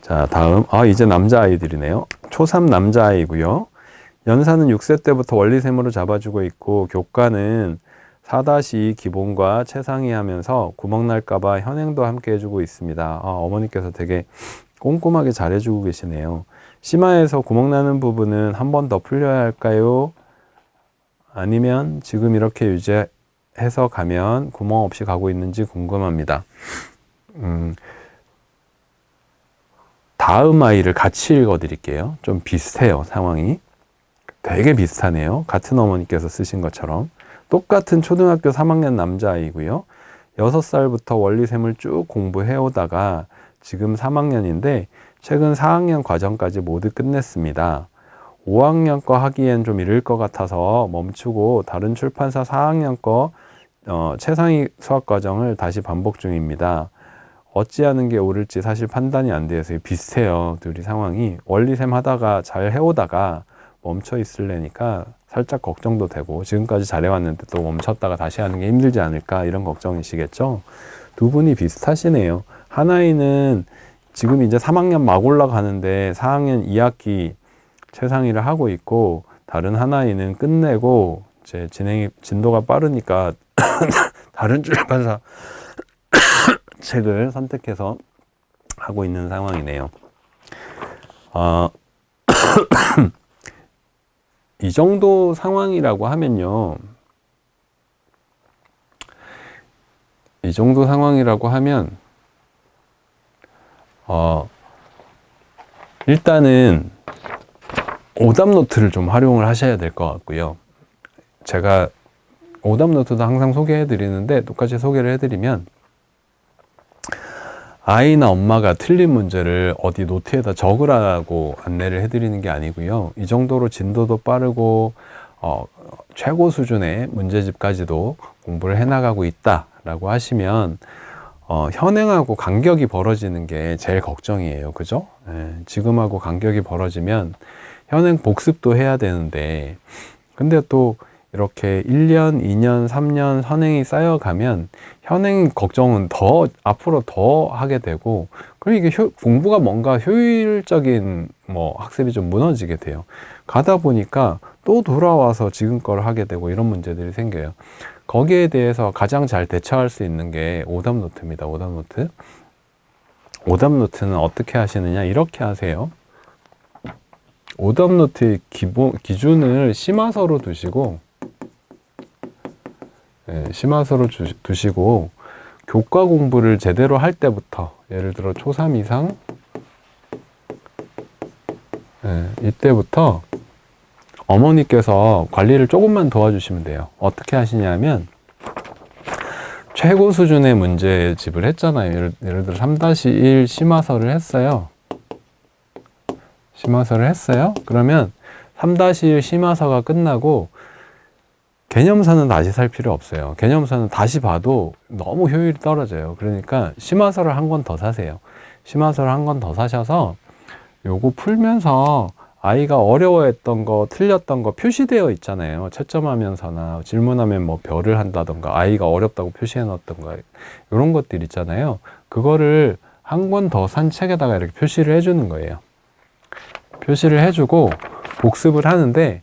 자, 다음. 이제 남자아이들이네요. 초3 남자아이고요. 연산은 6세 때부터 원리셈으로 잡아주고 있고, 교과는 4-2 기본과 최상위 하면서 구멍 날까봐 현행도 함께 해주고 있습니다. 어머니께서 되게 꼼꼼하게 잘해주고 계시네요. 심화에서 구멍 나는 부분은 한 번 더 풀려야 할까요? 아니면 지금 이렇게 유지해서 가면 구멍 없이 가고 있는지 궁금합니다. 다음 아이를 같이 읽어드릴게요. 좀 비슷해요, 상황이. 되게 비슷하네요. 같은 어머니께서 쓰신 것처럼. 똑같은 초등학교 3학년 남자아이고요. 6살부터 원리셈을 쭉 공부해오다가 지금 3학년인데 최근 4학년 과정까지 모두 끝냈습니다. 5학년 거 하기엔 좀 이를 것 같아서 멈추고 다른 출판사 4학년 거 최상위 수학 과정을 다시 반복 중입니다. 어찌하는 게 옳을지 사실 판단이 안 돼서 비슷해요. 둘이 상황이. 원리셈 하다가 잘 해오다가 멈춰 있을래니까 살짝 걱정도 되고, 지금까지 잘해왔는데 또 멈췄다가 다시 하는 게 힘들지 않을까 이런 걱정이시겠죠. 두 분이 비슷하시네요. 하나이는 지금 이제 3학년 막 올라가는데 4학년 2학기 최상위를 하고 있고, 다른 하나이는 끝내고 이제 진도가 빠르니까 다른 출판사 책을 선택해서 하고 있는 상황이네요. 이 정도 상황이라고 하면요. 이 정도 상황이라고 하면, 일단은 오답 노트를 좀 활용을 하셔야 될 것 같고요. 제가 오답 노트도 항상 소개해 드리는데, 똑같이 소개를 해드리면, 아이나 엄마가 틀린 문제를 어디 노트에다 적으라고 안내를 해드리는 게 아니고요. 이 정도로 진도도 빠르고 최고 수준의 문제집까지도 공부를 해나가고 있다라고 하시면 현행하고 간격이 벌어지는 게 제일 걱정이에요. 그죠? 지금하고 간격이 벌어지면 현행 복습도 해야 되는데, 근데 또 이렇게 1년, 2년, 3년 선행이 쌓여가면 현행 걱정은 더 앞으로 더 하게 되고, 그리고 이게 공부가 뭔가 효율적인 학습이 좀 무너지게 돼요. 가다 보니까 또 돌아와서 지금 거를 하게 되고 이런 문제들이 생겨요. 거기에 대해서 가장 잘 대처할 수 있는 게 오답 노트입니다. 오답 노트. 오답 노트는 어떻게 하시느냐, 이렇게 하세요. 오답 노트의 기준을 심화서로 두시고, 심화서로 두시고, 교과 공부를 제대로 할 때부터, 예를 들어 초3 이상, 이때부터 어머니께서 관리를 조금만 도와주시면 돼요. 어떻게 하시냐면, 최고 수준의 문제집을 했잖아요. 예를 들어 3-1 심화서를 했어요. 그러면 3-1 심화서가 끝나고 개념서는 다시 살 필요 없어요. 개념서는 다시 봐도 너무 효율이 떨어져요. 그러니까 심화서를 한 권 더 사세요. 심화서를 한 권 더 사셔서 요거 풀면서 아이가 어려워했던 거, 틀렸던 거 표시되어 있잖아요. 채점하면서나 질문하면 별을 한다던가, 아이가 어렵다고 표시해 놓았던가, 이런 것들 있잖아요. 그거를 한 권 더 산 책에다가 이렇게 표시를 해주는 거예요. 표시를 해주고 복습을 하는데,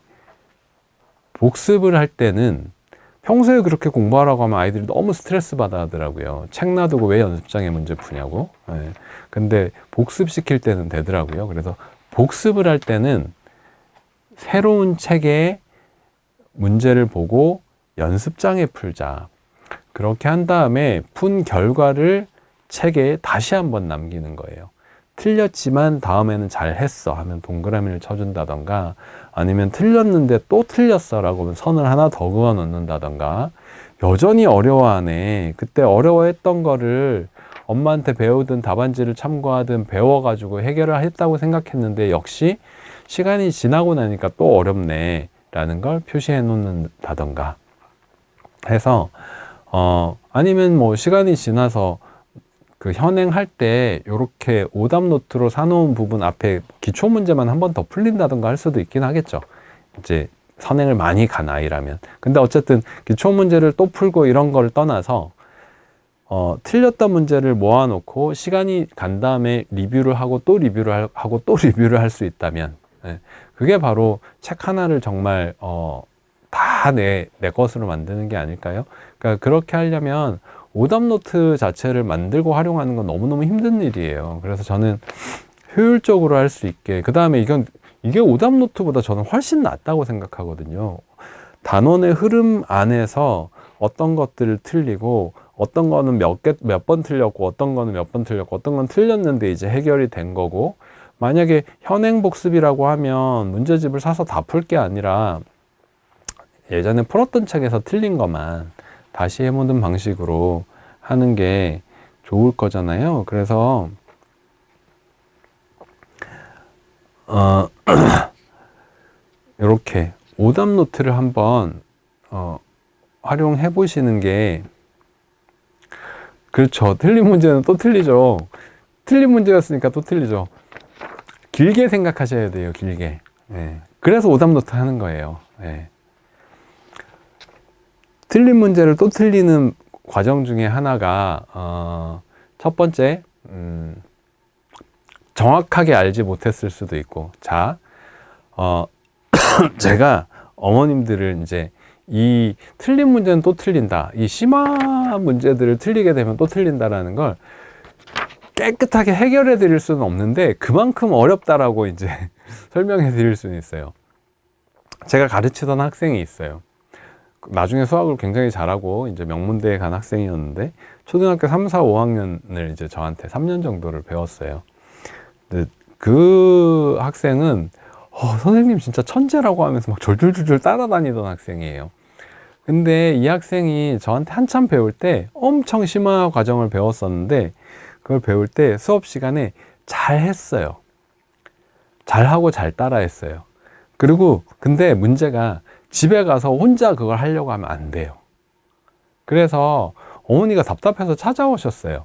복습을 할 때는 평소에 그렇게 공부하라고 하면 아이들이 너무 스트레스 받아 하더라고요. 책 놔두고 왜 연습장에 문제 푸냐고. 근데 복습시킬 때는 되더라고요. 그래서 복습을 할 때는 새로운 책의 문제를 보고 연습장에 풀자. 그렇게 한 다음에 푼 결과를 책에 다시 한번 남기는 거예요. 틀렸지만 다음에는 잘했어 하면 동그라미를 쳐준다던가, 아니면 틀렸는데 또 틀렸어 라고 하면 선을 하나 더 그어 놓는다던가, 여전히 어려워하네, 그때 어려워했던 거를 엄마한테 배우든 답안지를 참고하든 배워가지고 해결을 했다고 생각했는데 역시 시간이 지나고 나니까 또 어렵네 라는 걸 표시해 놓는다던가 해서, 아니면 시간이 지나서 그 현행할 때 이렇게 오답 노트로 사놓은 부분 앞에 기초 문제만 한 번 더 풀린다던가 할 수도 있긴 하겠죠. 이제 선행을 많이 간 아이라면. 근데 어쨌든 기초 문제를 또 풀고 이런 걸 떠나서 틀렸던 문제를 모아놓고 시간이 간 다음에 리뷰를 하고 또 리뷰를 하고 또 리뷰를 할 수 있다면, 예, 그게 바로 책 하나를 정말 다 내 것으로 만드는 게 아닐까요? 그러니까 그렇게 하려면 오답노트 자체를 만들고 활용하는 건 너무너무 힘든 일이에요. 그래서 저는 효율적으로 할 수 있게, 그 다음에 이게 오답노트보다 저는 훨씬 낫다고 생각하거든요. 단원의 흐름 안에서 어떤 것들을 틀리고, 어떤 거는 몇 번 틀렸고, 어떤 거는 몇 번 틀렸고, 어떤 건 틀렸는데 이제 해결이 된 거고, 만약에 현행 복습이라고 하면 문제집을 사서 다 풀 게 아니라 예전에 풀었던 책에서 틀린 것만 다시 해보는 방식으로 하는 게 좋을 거잖아요. 그래서 이렇게 오답 노트를 한번 활용해 보시는 게, 그렇죠. 틀린 문제는 또 틀리죠. 틀린 문제였으니까 또 틀리죠. 길게 생각하셔야 돼요. 길게. 네. 그래서 오답 노트 하는 거예요. 네. 틀린 문제를 또 틀리는 과정 중에 하나가 첫 번째, 정확하게 알지 못했을 수도 있고, 자, 제가 어머님들을 이제 이 틀린 문제는 또 틀린다, 이 심화 문제들을 틀리게 되면 또 틀린다라는 걸 깨끗하게 해결해 드릴 수는 없는데 그만큼 어렵다라고 이제 설명해 드릴 수는 있어요. 제가 가르치던 학생이 있어요. 나중에 수학을 굉장히 잘하고 이제 명문대에 간 학생이었는데 초등학교 3, 4, 5학년을 이제 저한테 3년 정도를 배웠어요. 근데 그 학생은 선생님 진짜 천재라고 하면서 막 졸졸졸 따라다니던 학생이에요. 근데 이 학생이 저한테 한참 배울 때 엄청 심화 과정을 배웠었는데, 그걸 배울 때 수업 시간에 잘 했어요. 잘하고 잘 따라 했어요. 그리고 근데 문제가 집에 가서 혼자 그걸 하려고 하면 안 돼요. 그래서 어머니가 답답해서 찾아오셨어요.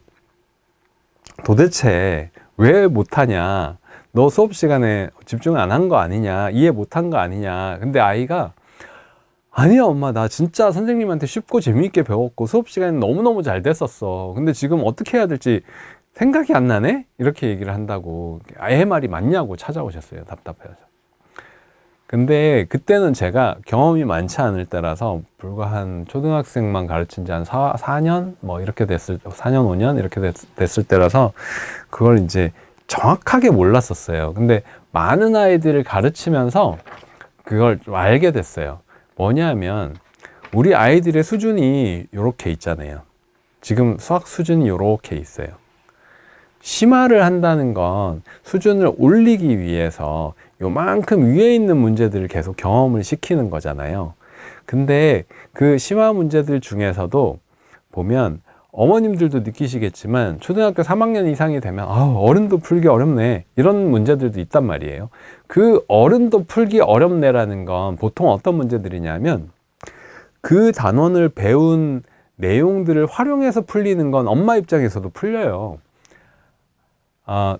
도대체 왜 못하냐? 너 수업 시간에 집중 안 한 거 아니냐? 이해 못한 거 아니냐? 근데 아이가 아니야 엄마, 나 진짜 선생님한테 쉽고 재미있게 배웠고 수업 시간에 너무너무 잘 됐었어. 근데 지금 어떻게 해야 될지 생각이 안 나네? 이렇게 얘기를 한다고. 애 말이 맞냐고 찾아오셨어요. 답답해서. 근데 그때는 제가 경험이 많지 않을 때라서 불과 한 초등학생만 가르친 지 한 4년? 뭐 이렇게 4년, 5년? 이렇게 됐을 때라서 그걸 이제 정확하게 몰랐었어요. 근데 많은 아이들을 가르치면서 그걸 좀 알게 됐어요. 뭐냐면 우리 아이들의 수준이 이렇게 있잖아요. 지금 수학 수준이 이렇게 있어요. 심화를 한다는 건 수준을 올리기 위해서 요만큼 위에 있는 문제들을 계속 경험을 시키는 거잖아요. 근데 그 심화 문제들 중에서도 보면 어머님들도 느끼시겠지만 초등학교 3학년 이상이 되면 어른도 풀기 어렵네, 이런 문제들도 있단 말이에요. 그 어른도 풀기 어렵네라는 건 보통 어떤 문제들이냐면 그 단원을 배운 내용들을 활용해서 풀리는 건 엄마 입장에서도 풀려요.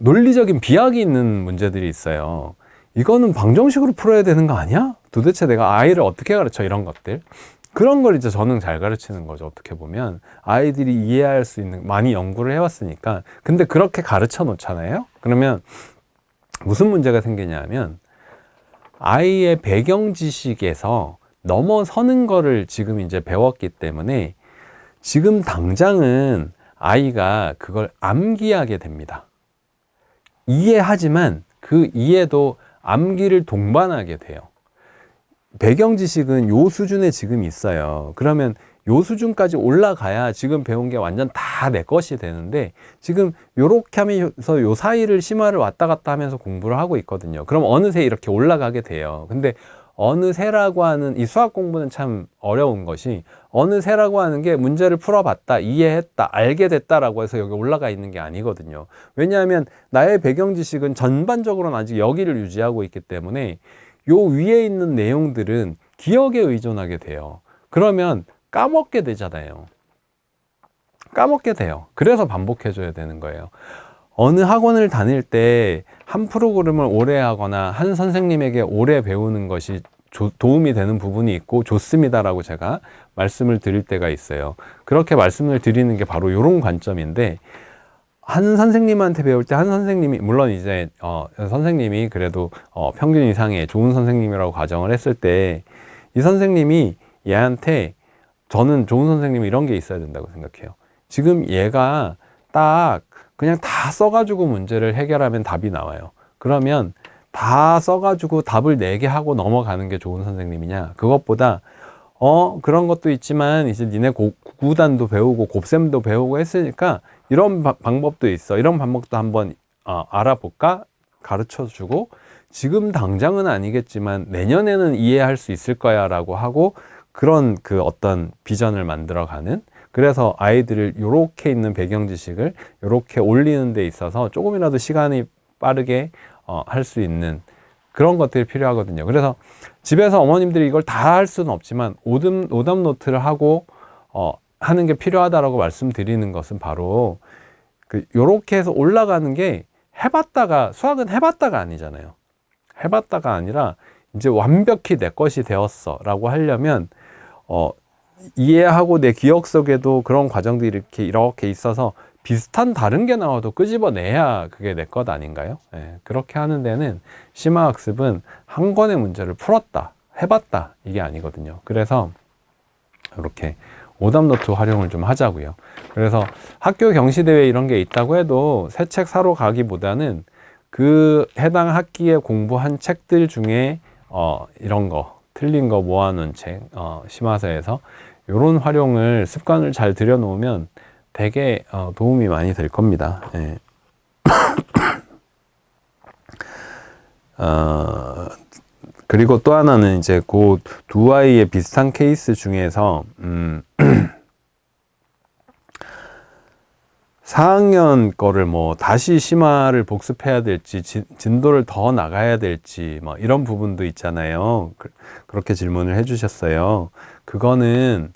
논리적인 비약이 있는 문제들이 있어요. 이거는 방정식으로 풀어야 되는 거 아니야? 도대체 내가 아이를 어떻게 가르쳐? 이런 것들. 그런 걸 이제 저는 잘 가르치는 거죠. 어떻게 보면 아이들이 이해할 수 있는, 많이 연구를 해왔으니까. 근데 그렇게 가르쳐 놓잖아요. 그러면 무슨 문제가 생기냐면 아이의 배경 지식에서 넘어서는 거를 지금 이제 배웠기 때문에 지금 당장은 아이가 그걸 암기하게 됩니다. 이해하지만 그 이해도 암기를 동반하게 돼요. 배경 지식은 요 수준에 지금 있어요. 그러면 요 수준까지 올라가야 지금 배운 게 완전 다 내 것이 되는데 지금 요렇게 하면서 요 사이를 심화를 왔다 갔다 하면서 공부를 하고 있거든요. 그럼 어느새 이렇게 올라가게 돼요. 근데 어느새라고 하는 이 수학 공부는 참 어려운 것이, 어느새라고 하는 게 문제를 풀어봤다, 이해했다, 알게 됐다라고 해서 여기 올라가 있는 게 아니거든요. 왜냐하면 나의 배경 지식은 전반적으로는 아직 여기를 유지하고 있기 때문에 요 위에 있는 내용들은 기억에 의존하게 돼요. 그러면 까먹게 되잖아요. 까먹게 돼요. 그래서 반복해줘야 되는 거예요. 어느 학원을 다닐 때 한 프로그램을 오래 하거나 한 선생님에게 오래 배우는 것이 도움이 되는 부분이 있고 좋습니다라고 제가 말씀을 드릴 때가 있어요. 그렇게 말씀을 드리는 게 바로 이런 관점인데, 한 선생님한테 배울 때 한 선생님이, 물론 이제 선생님이 그래도 평균 이상의 좋은 선생님이라고 가정을 했을 때, 이 선생님이 얘한테, 저는 좋은 선생님이 이런 게 있어야 된다고 생각해요. 지금 얘가 딱 그냥 다 써가지고 문제를 해결하면 답이 나와요. 그러면 다 써가지고 답을 내게 하고 넘어가는 게 좋은 선생님이냐, 그것보다 그런 것도 있지만 이제 니네 구구단도 배우고 곱셈도 배우고 했으니까 이런 방법도 있어, 이런 방법도 한번 알아볼까, 가르쳐 주고, 지금 당장은 아니겠지만 내년에는 이해할 수 있을 거야 라고 하고, 그런 그 어떤 비전을 만들어가는, 그래서 아이들을 요렇게 있는 배경 지식을 요렇게 올리는 데 있어서 조금이라도 시간이 빠르게 할 수 있는 그런 것들이 필요하거든요. 그래서 집에서 어머님들이 이걸 다 할 수는 없지만 오답 노트를 하고 하는 게 필요하다라고 말씀드리는 것은 바로 요렇게 해서 올라가는 게, 해봤다가, 수학은 해봤다가 아니잖아요. 해봤다가 아니라 이제 완벽히 내 것이 되었어 라고 하려면 이해하고 내 기억 속에도 그런 과정들이 이렇게 있어서 비슷한 다른 게 나와도 끄집어내야 그게 내 것 아닌가요? 예, 그렇게 하는 데는 심화학습은 한 권의 문제를 풀었다, 해봤다, 이게 아니거든요. 그래서 이렇게 오답노트 활용을 좀 하자고요. 그래서 학교 경시대회 이런 게 있다고 해도 새 책 사러 가기보다는 그 해당 학기에 공부한 책들 중에 이런 거, 틀린 거 모아놓은 책, 심화서에서 이런 활용을, 습관을 잘 들여놓으면 되게 도움이 많이 될 겁니다. 예. 그리고 또 하나는 이제 그 두 아이의 비슷한 케이스 중에서 4학년 거를 뭐 다시 심화를 복습해야 될지, 진도를 더 나가야 될지, 뭐 이런 부분도 있잖아요. 그렇게 질문을 해주셨어요. 그거는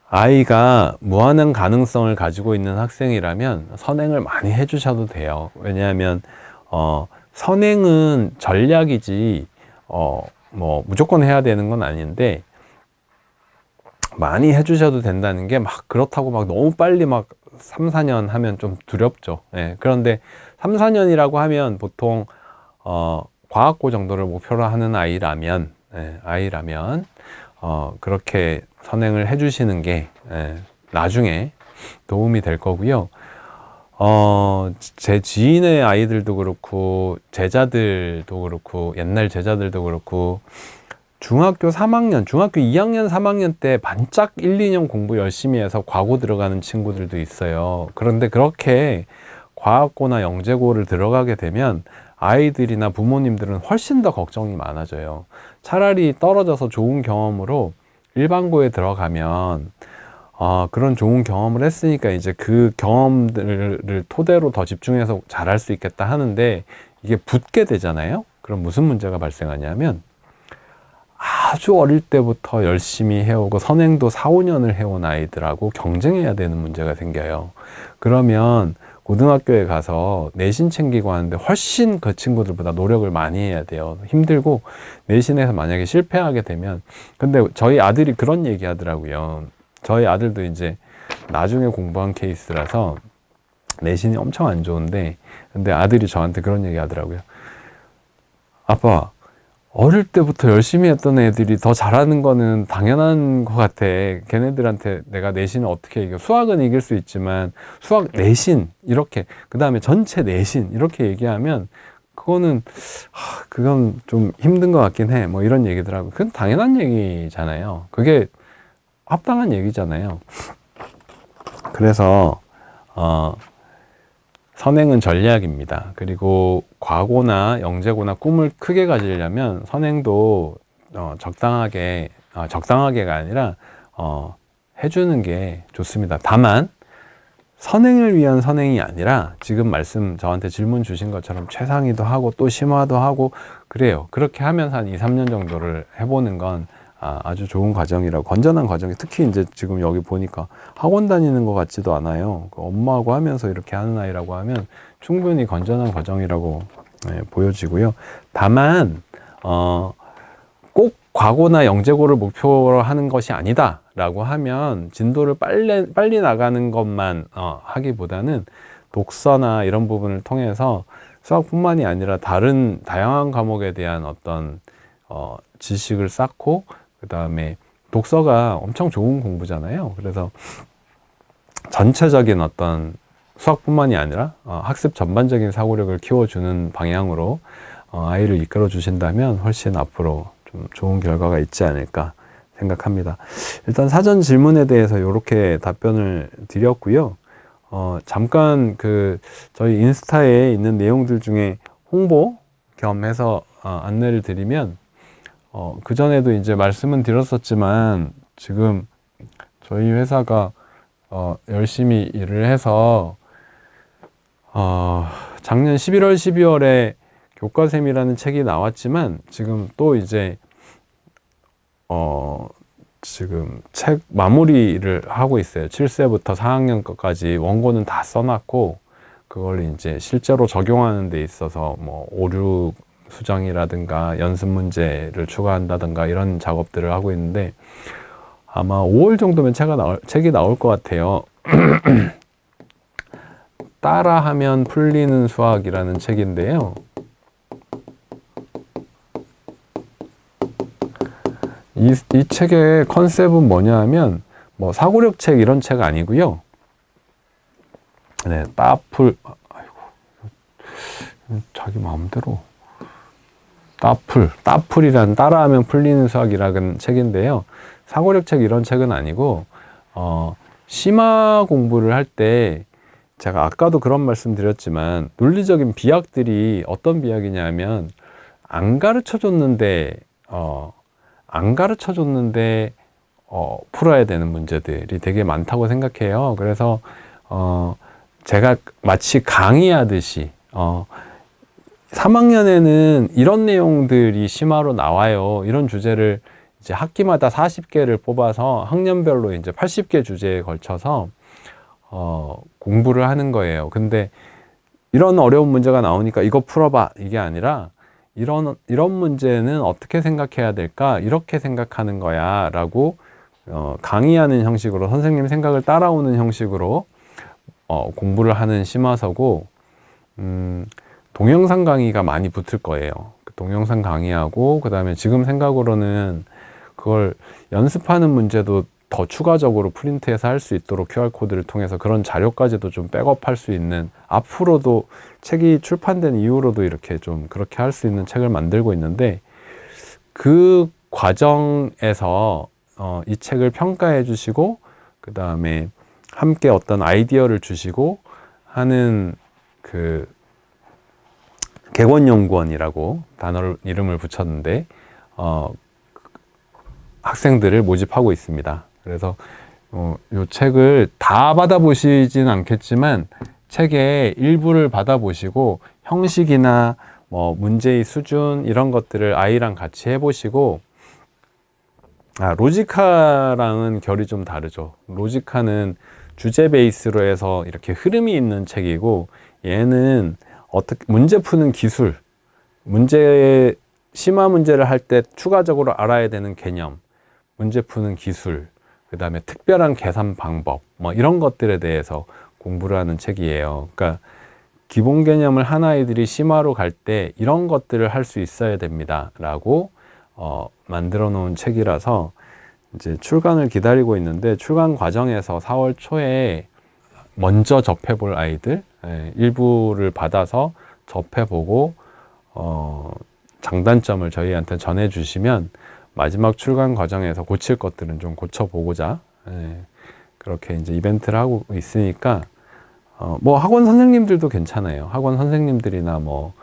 아이가 무한한 가능성을 가지고 있는 학생이라면 선행을 많이 해주셔도 돼요. 왜냐하면 선행은 전략이지 뭐 무조건 해야 되는 건 아닌데, 많이 해주셔도 된다는 게, 막 그렇다고 막 너무 빨리 막 3, 4년 하면 좀 두렵죠. 예. 그런데 3, 4년이라고 하면 보통 과학고 정도를 목표로 하는 아이라면, 그렇게 선행을 해주시는 게 나중에 도움이 될 거고요. 제 지인의 아이들도 그렇고, 제자들도 그렇고, 옛날 제자들도 그렇고, 중학교 3학년, 중학교 2학년, 3학년 때 반짝 1, 2년 공부 열심히 해서 과고 들어가는 친구들도 있어요. 그런데 그렇게 과학고나 영재고를 들어가게 되면 아이들이나 부모님들은 훨씬 더 걱정이 많아져요. 차라리 떨어져서 좋은 경험으로 일반고에 들어가면 그런 좋은 경험을 했으니까 이제 그 경험들을 토대로 더 집중해서 잘할 수 있겠다 하는데, 이게 붙게 되잖아요. 그럼 무슨 문제가 발생하냐면, 아주 어릴 때부터 열심히 해오고 선행도 4, 5년을 해온 아이들하고 경쟁해야 되는 문제가 생겨요. 그러면 고등학교에 가서 내신 챙기고 하는데 훨씬 그 친구들보다 노력을 많이 해야 돼요. 힘들고, 내신에서 만약에 실패하게 되면, 근데 저희 아들이 그런 얘기 하더라고요. 저희 아들도 이제 나중에 공부한 케이스라서 내신이 엄청 안 좋은데, 근데 아들이 저한테 그런 얘기 하더라고요. 아빠, 어릴 때부터 열심히 했던 애들이 더 잘하는 거는 당연한 것 같아. 걔네들한테 내가 내신을 어떻게 이겨. 수학은 이길 수 있지만 수학 내신 이렇게, 그 다음에 전체 내신 이렇게 얘기하면 그건 좀 힘든 것 같긴 해. 뭐 이런 얘기더라고요. 그건 당연한 얘기잖아요. 그게 합당한 얘기잖아요. 그래서 선행은 전략입니다. 그리고 과고나 영재고나 꿈을 크게 가지려면 선행도 적당하게가 아니라 해주는 게 좋습니다. 다만 선행을 위한 선행이 아니라, 지금 저한테 질문 주신 것처럼 최상위도 하고 또 심화도 하고 그래요. 그렇게 하면서 한 2, 3년 정도를 해보는 건 아주 좋은 과정이라고, 건전한 과정이, 특히 이제 지금 여기 보니까 학원 다니는 것 같지도 않아요. 엄마하고 하면서 이렇게 하는 아이라고 하면 충분히 건전한 과정이라고 보여지고요. 다만 꼭 과고나 영재고를 목표로 하는 것이 아니다 라고 하면 진도를 빨리 나가는 것만 하기보다는 독서나 이런 부분을 통해서 수학뿐만이 아니라 다른 다양한 과목에 대한 어떤 지식을 쌓고, 그 다음에 독서가 엄청 좋은 공부잖아요. 그래서 전체적인 어떤 수학뿐만이 아니라 학습 전반적인 사고력을 키워주는 방향으로 아이를 이끌어 주신다면 훨씬 앞으로 좀 좋은 결과가 있지 않을까 생각합니다. 일단 사전 질문에 대해서 이렇게 답변을 드렸고요. 잠깐 저희 인스타에 있는 내용들 중에 홍보 겸 해서 안내를 드리면, 그전에도 이제 말씀은 드렸었지만 지금 저희 회사가 열심히 일을 해서 작년 11월, 12월에 교과샘이라는 책이 나왔지만 지금 또 이제 지금 책 마무리를 하고 있어요. 7세부터 4학년 것까지 원고는 다 써놨고, 그걸 이제 실제로 적용하는 데 있어서 뭐 오류 수정이라든가 연습 문제를 추가한다든가 이런 작업들을 하고 있는데, 아마 5월 정도면 책이 나올 것 같아요. 따라하면 풀리는 수학이라는 책인데요. 이 책의 컨셉은 뭐냐 하면, 뭐 사고력 책 이런 책 아니고요. 네, 자기 마음대로. 따풀이란 따라하면 풀리는 수학이라는 책인데요. 사고력 책 이런 책은 아니고, 심화 공부를 할 때 제가 아까도 그런 말씀 드렸지만, 논리적인 비약들이 어떤 비약이냐 하면, 안 가르쳐 줬는데 풀어야 되는 문제들이 되게 많다고 생각해요. 그래서 제가 마치 강의하듯이 3학년에는 이런 내용들이 심화로 나와요. 이런 주제를 이제 학기마다 40개를 뽑아서 학년별로 이제 80개 주제에 걸쳐서 공부를 하는 거예요. 근데 이런 어려운 문제가 나오니까 이거 풀어봐, 이게 아니라 이런 문제는 어떻게 생각해야 될까? 이렇게 생각하는 거야 라고 강의하는 형식으로, 선생님 생각을 따라오는 형식으로 공부를 하는 심화서고, 동영상 강의가 많이 붙을 거예요. 동영상 강의하고, 그 다음에 지금 생각으로는 그걸 연습하는 문제도 더 추가적으로 프린트해서 할 수 있도록 QR코드를 통해서 그런 자료까지도 좀 백업할 수 있는, 앞으로도 책이 출판된 이후로도 이렇게 좀 그렇게 할 수 있는 책을 만들고 있는데, 그 과정에서 이 책을 평가해 주시고, 그 다음에 함께 어떤 아이디어를 주시고 하는 그 객원연구원이라고 이름을 붙였는데 학생들을 모집하고 있습니다. 그래서 이 책을 다 받아보시진 않겠지만 책의 일부를 받아보시고 형식이나 뭐 문제의 수준 이런 것들을 아이랑 같이 해보시고, 로지카랑은 결이 좀 다르죠. 로지카는 주제 베이스로 해서 이렇게 흐름이 있는 책이고, 얘는 문제 푸는 기술, 심화 문제를 할 때 추가적으로 알아야 되는 개념, 문제 푸는 기술, 그 다음에 특별한 계산 방법, 뭐 이런 것들에 대해서 공부를 하는 책이에요. 그러니까 기본 개념을 한 아이들이 심화로 갈 때 이런 것들을 할 수 있어야 됩니다 라고 만들어 놓은 책이라서 이제 출간을 기다리고 있는데, 출간 과정에서 4월 초에 먼저 접해볼 아이들 일부를 받아서 접해보고 장단점을 저희한테 전해주시면 마지막 출간 과정에서 고칠 것들은 좀 고쳐보고자 그렇게 이제 이벤트를 하고 있으니까, 뭐 학원 선생님들도 괜찮아요. 학원 선생님들이나 뭐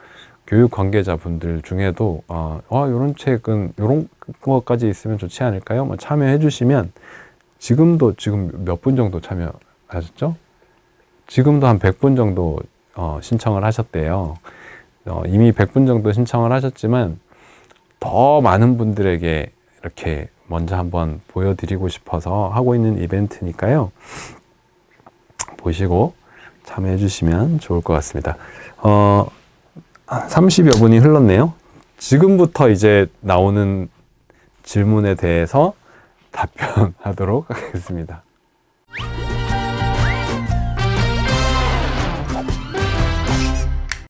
교육 관계자분들 중에도 이런 책은 이런 것까지 있으면 좋지 않을까요? 뭐 참여해 주시면, 지금 몇 분 정도 참여하셨죠? 지금도 한 100분 정도 신청을 하셨대요. 이미 100분 정도 신청을 하셨지만 더 많은 분들에게 이렇게 먼저 한번 보여드리고 싶어서 하고 있는 이벤트니까요. 보시고 참여해 주시면 좋을 것 같습니다. 30여 분이 흘렀네요. 지금부터 이제 나오는 질문에 대해서 답변하도록 하겠습니다.